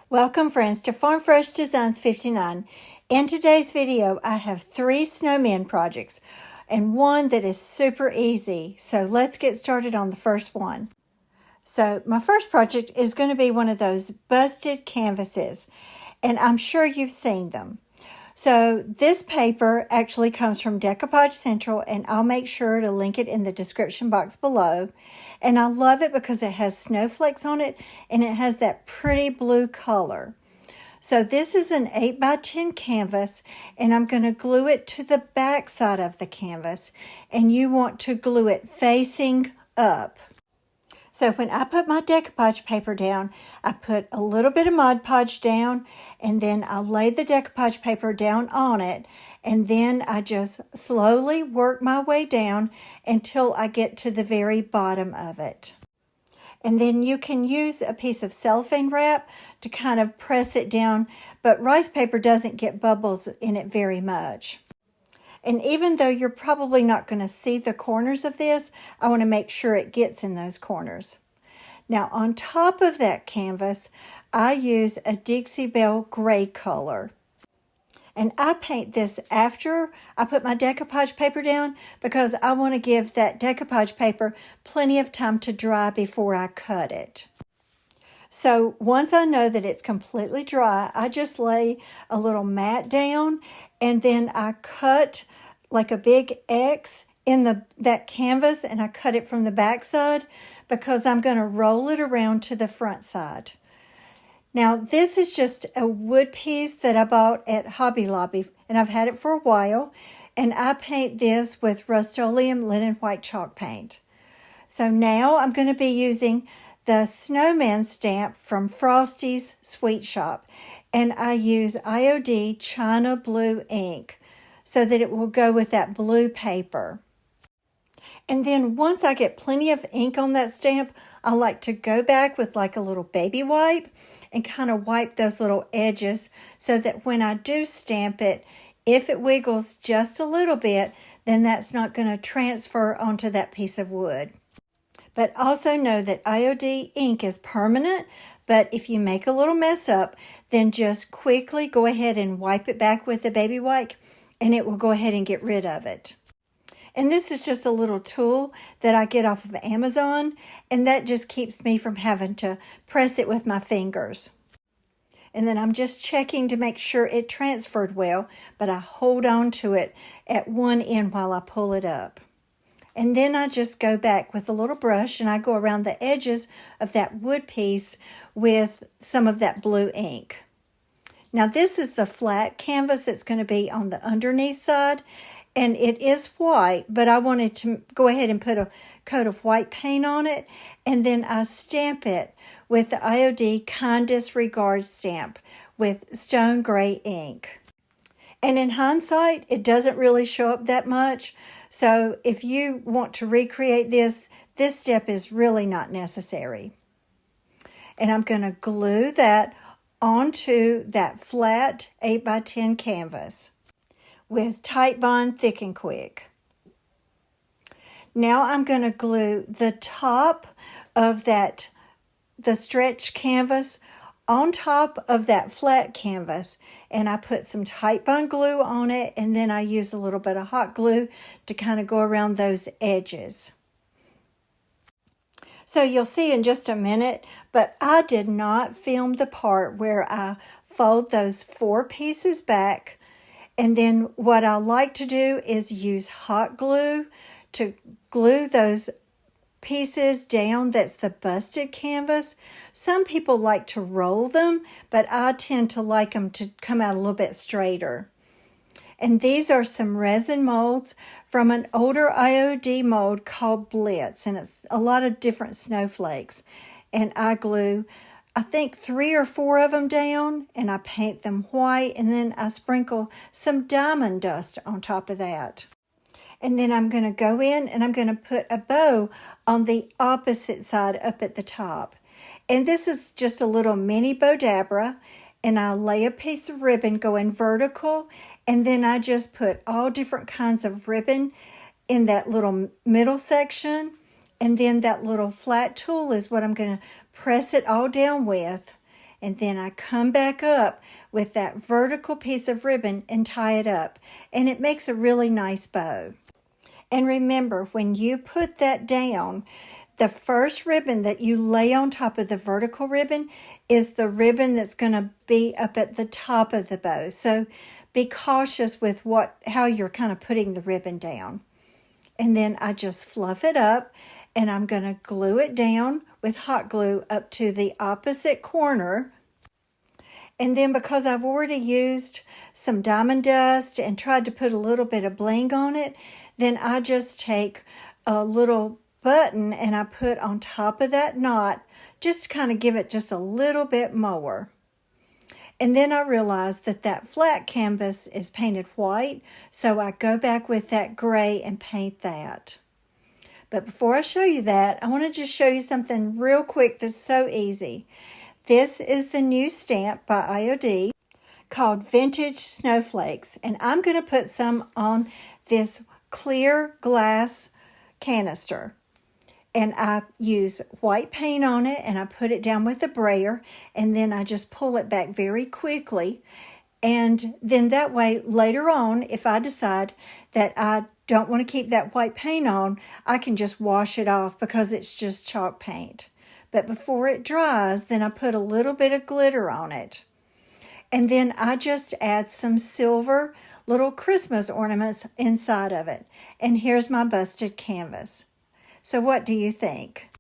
Welcome friends to Farm Fresh Designs 59. In today's video I have 3 snowman projects and one that is super easy. So let's get started on the first one. So my first project is going to be one of those busted canvases, and I'm sure you've seen them. So this paper actually comes from Decorative Central, and I'll make sure to link it in the description box below. And I love it because it has snowflakes on it and it has that pretty blue color. So this is an 8x10 canvas, and I'm going to glue it to the back side of the canvas, and you want to glue it facing up. So when I put my decoupage paper down, I put a little bit of Mod Podge down, and then I lay the decoupage paper down on it, and then I just slowly work my way down until I get to the very bottom of it. And then you can use a piece of cellophane wrap to kind of press it down, but rice paper doesn't get bubbles in it very much. And even though you're probably not going to see the corners of this, I want to make sure it gets in those corners. Now on top of that canvas, I use a Dixie Belle gray color. And I paint this after I put my decoupage paper down because I want to give that decoupage paper plenty of time to dry before I cut it. So once I know that it's completely dry, I just lay a little mat down, and then I cut like a big X in that canvas, and I cut it from the back side because I'm going to roll it around to the front side. Now this is just a wood piece that I bought at Hobby Lobby, and I've had it for a while, and I paint this with Rust-Oleum linen white chalk paint. So now I'm going to be using the snowman stamp from Frosty's Sweet Shop, and I use IOD China Blue ink so that it will go with that blue paper. And then once I get plenty of ink on that stamp, I like to go back with like a little baby wipe and kind of wipe those little edges so that when I do stamp it, if it wiggles just a little bit, then that's not going to transfer onto that piece of wood. But also know that IOD ink is permanent, but if you make a little mess up, then just quickly go ahead and wipe it back with a baby wipe, and it will go ahead and get rid of it. And this is just a little tool that I get off of Amazon, and that just keeps me from having to press it with my fingers. And then I'm just checking to make sure it transferred well, but I hold on to it at one end while I pull it up. And then I just go back with a little brush and I go around the edges of that wood piece with some of that blue ink. Now this is the flat canvas that's going to be on the underneath side, and it is white, but I wanted to go ahead and put a coat of white paint on it, and then I stamp it with the IOD Kind Disregard stamp with stone gray ink. And in hindsight, it doesn't really show up that much. So if you want to recreate this step is really not necessary. And I'm going to glue that onto that flat 8x10 canvas with Titebond Thick and Quick. Now I'm going to glue the top of the stretch canvas on top of that flat canvas, and I put some Titebond glue on it, and then I use a little bit of hot glue to kind of go around those edges. So you'll see in just a minute, but I did not film the part where I fold those 4 pieces back, and then what I like to do is use hot glue to glue those pieces down. That's the busted canvas. Some people like to roll them, but I tend to like them to come out a little bit straighter. And these are some resin molds from an older IOD mold called Blitz, and it's a lot of different snowflakes. And I glue, I think 3 or 4 of them down, and I paint them white, and then I sprinkle some diamond dust on top of that. And then I'm going to go in and I'm going to put a bow on the opposite side up at the top. And this is just a little mini Bodabra. And I lay a piece of ribbon going vertical. And then I just put all different kinds of ribbon in that little middle section. And then that little flat tool is what I'm going to press it all down with. And then I come back up with that vertical piece of ribbon and tie it up. And it makes a really nice bow. And remember, when you put that down, the first ribbon that you lay on top of the vertical ribbon is the ribbon that's going to be up at the top of the bow. So be cautious with how you're kind of putting the ribbon down. And then I just fluff it up, and I'm going to glue it down with hot glue up to the opposite corner. And then because I've already used some diamond dust and tried to put a little bit of bling on it, then I just take a little button and I put on top of that knot, just to kind of give it just a little bit more. And then I realized that that flat canvas is painted white, so I go back with that gray and paint that. But before I show you that, I want to just show you something real quick that's so easy. This is the new stamp by IOD called Vintage Snowflakes, and I'm going to put some on this clear glass canister. And I use white paint on it, and I put it down with a brayer, and then I just pull it back very quickly. And then that way, later on, if I decide that I don't want to keep that white paint on, I can just wash it off because it's just chalk paint. But before it dries, then I put a little bit of glitter on it. And then I just add some silver little Christmas ornaments inside of it. And here's my busted canvas. So what do you think?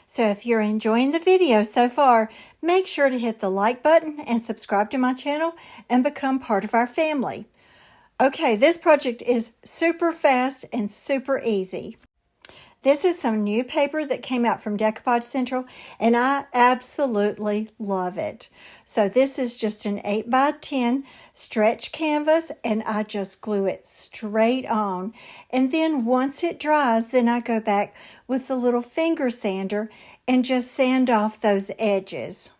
So if you're enjoying the video so far, make sure to hit the like button and subscribe to my channel and become part of our family. Okay, this project is super fast and super easy. This is some new paper that came out from Decorative Central, and I absolutely love it. So this is just an 8x10 stretch canvas, and I just glue it straight on. And then once it dries, then I go back with the little finger sander and just sand off those edges.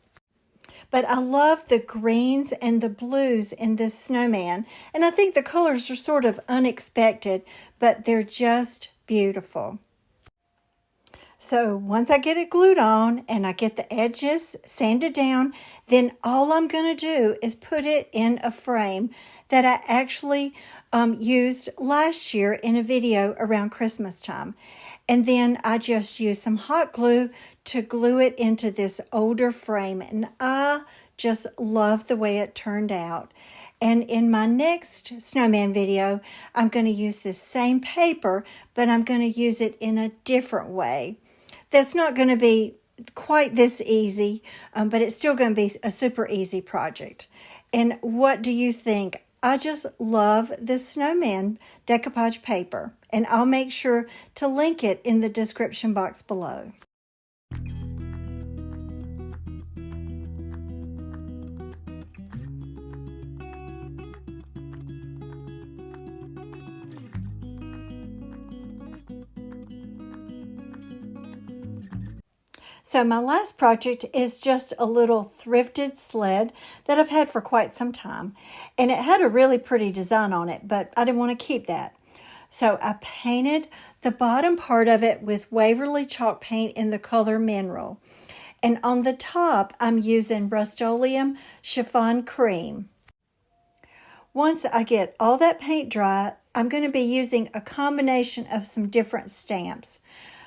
But I love the greens and the blues in this snowman, and I think the colors are sort of unexpected, but they're just beautiful. So once I get it glued on and I get the edges sanded down, then all I'm going to do is put it in a frame that I actually used last year in a video around Christmas time. And then I just use some hot glue to glue it into this older frame. And I just love the way it turned out. And in my next snowman video, I'm going to use this same paper, but I'm going to use it in a different way. That's not going to be quite this easy, but it's still going to be a super easy project. And what do you think? I just love this snowman decoupage paper, and I'll make sure to link it in the description box below. So my last project is just a little thrifted sled that I've had for quite some time. And it had a really pretty design on it, but I didn't want to keep that. So I painted the bottom part of it with Waverly chalk paint in the color Mineral. And on the top, I'm using Rust-Oleum Chiffon Cream. Once I get all that paint dry, I'm going to be using a combination of some different stamps.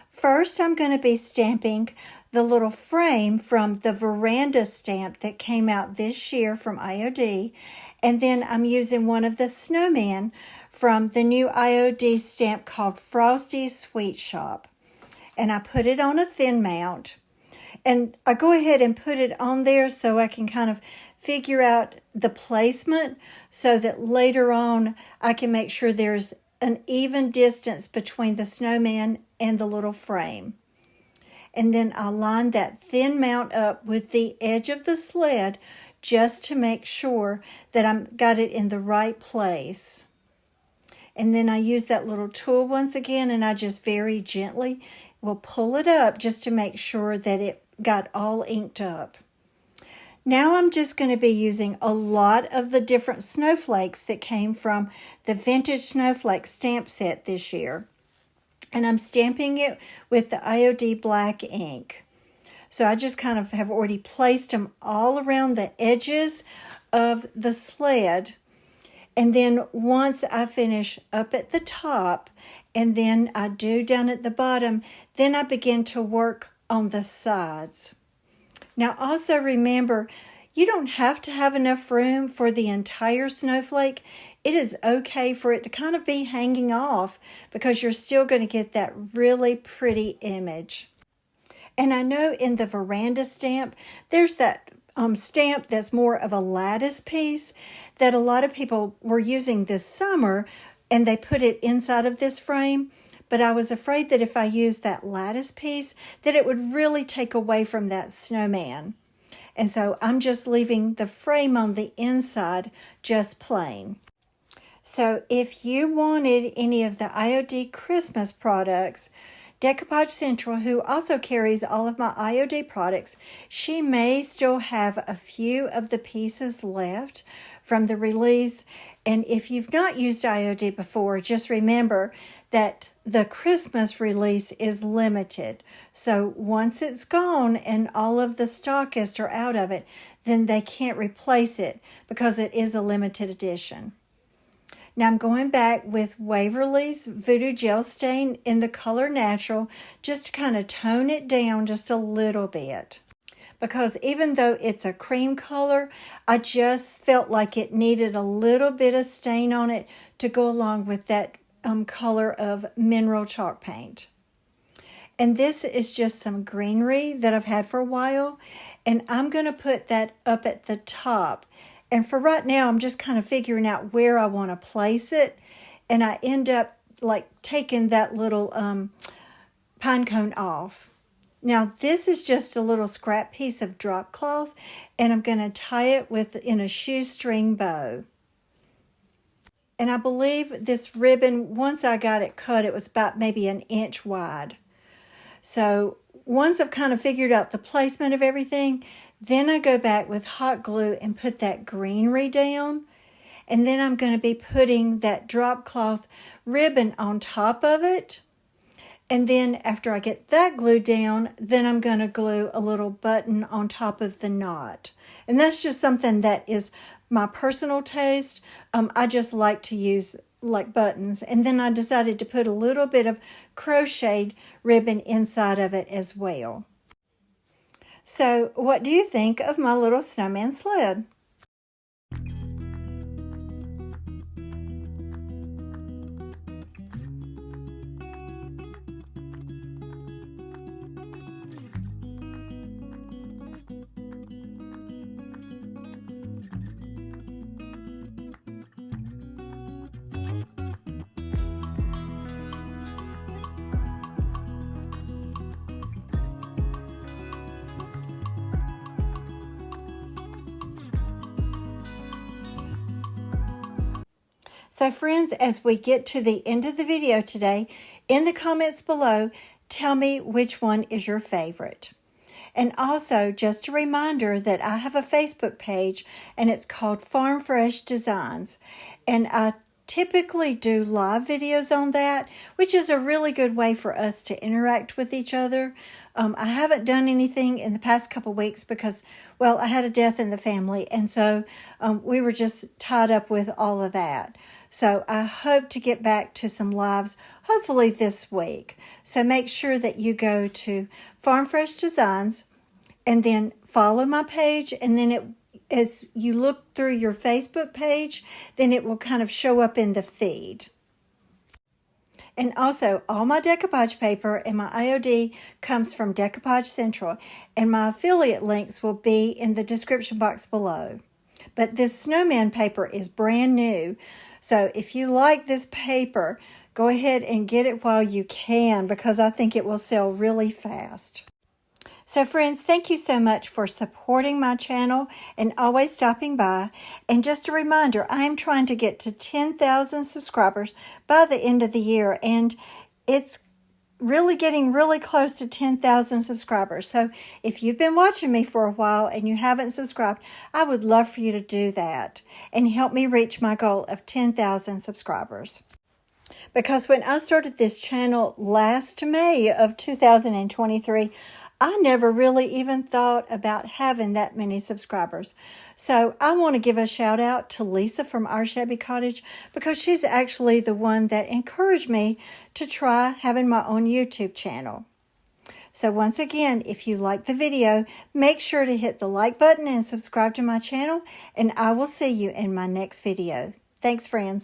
First, I'm going to be stamping the little frame from the veranda stamp that came out this year from IOD. And then I'm using one of the snowman from the new IOD stamp called Frosty's Sweet Shop. And I put it on a thin mount. And I go ahead and put it on there so I can kind of figure out the placement so that later on I can make sure there's an even distance between the snowman and the little frame. And then I'll line that thin mount up with the edge of the sled just to make sure that I've got it in the right place. And then I use that little tool once again, and I just very gently will pull it up just to make sure that it got all inked up. Now I'm just going to be using a lot of the different snowflakes that came from the Vintage Snowflake stamp set this year. And I'm stamping it with the IOD black ink. So I just kind of have already placed them all around the edges of the sled. And then once I finish up at the top, and then I do down at the bottom, then I begin to work on the sides. Now also remember, you don't have to have enough room for the entire snowflake. It is okay for it to kind of be hanging off because you're still going to get that really pretty image. And I know in the veranda stamp, there's that stamp that's more of a lattice piece that a lot of people were using this summer, and they put it inside of this frame. But I was afraid that if I used that lattice piece, that it would really take away from that snowman. And so I'm just leaving the frame on the inside just plain. So if you wanted any of the IOD Christmas products, Decoupage Central, who also carries all of my IOD products, she may still have a few of the pieces left from the release. And if you've not used IOD before, just remember that the Christmas release is limited. So once it's gone and all of the stockists are out of it, then they can't replace it because it is a limited edition. Now I'm going back with Waverly's Voodoo Gel Stain in the color Natural just to kind of tone it down just a little bit. Because even though it's a cream color, I just felt like it needed a little bit of stain on it to go along with that color of mineral chalk paint. And this is just some greenery that I've had for a while, and I'm going to put that up at the top. And for right now, I'm just kind of figuring out where I want to place it. And I end up like taking that little pine cone off. Now, this is just a little scrap piece of drop cloth, and I'm going to tie it in a shoestring bow. And I believe this ribbon, once I got it cut, it was about maybe an inch wide. So once I've kind of figured out the placement of everything, then I go back with hot glue and put that greenery down. And then I'm going to be putting that drop cloth ribbon on top of it. And then after I get that glued down, then I'm going to glue a little button on top of the knot. And that's just something that is my personal taste. I just like to use like buttons. And then I decided to put a little bit of crocheted ribbon inside of it as well. So what do you think of my little snowman sled? So friends, as we get to the end of the video today, in the comments below, tell me which one is your favorite. And also, just a reminder that I have a Facebook page, and it's called Farm Fresh Designs. And I typically do live videos on that, which is a really good way for us to interact with each other. I haven't done anything in the past couple weeks because, well, I had a death in the family, and so we were just tied up with all of that. So I hope to get back to some lives, hopefully this week. So make sure that you go to Farm Fresh Designs and then follow my page, and then as you look through your Facebook page, then it will kind of show up in the feed. And also, all my decoupage paper and my IOD comes from Decoupage Central, and my affiliate links will be in the description box below. But this snowman paper is brand new. So if you like this paper, go ahead and get it while you can, because I think it will sell really fast. So friends, thank you so much for supporting my channel and always stopping by. And just a reminder, I'm trying to get to 10,000 subscribers by the end of the year. And it's really getting really close to 10,000 subscribers. So if you've been watching me for a while and you haven't subscribed, I would love for you to do that and help me reach my goal of 10,000 subscribers. Because when I started this channel last May of 2023, I never really even thought about having that many subscribers. So I want to give a shout out to Lisa from Our Shabby Cottage, because she's actually the one that encouraged me to try having my own YouTube channel. So once again, if you like the video, make sure to hit the like button and subscribe to my channel, and I will see you in my next video. Thanks, friends.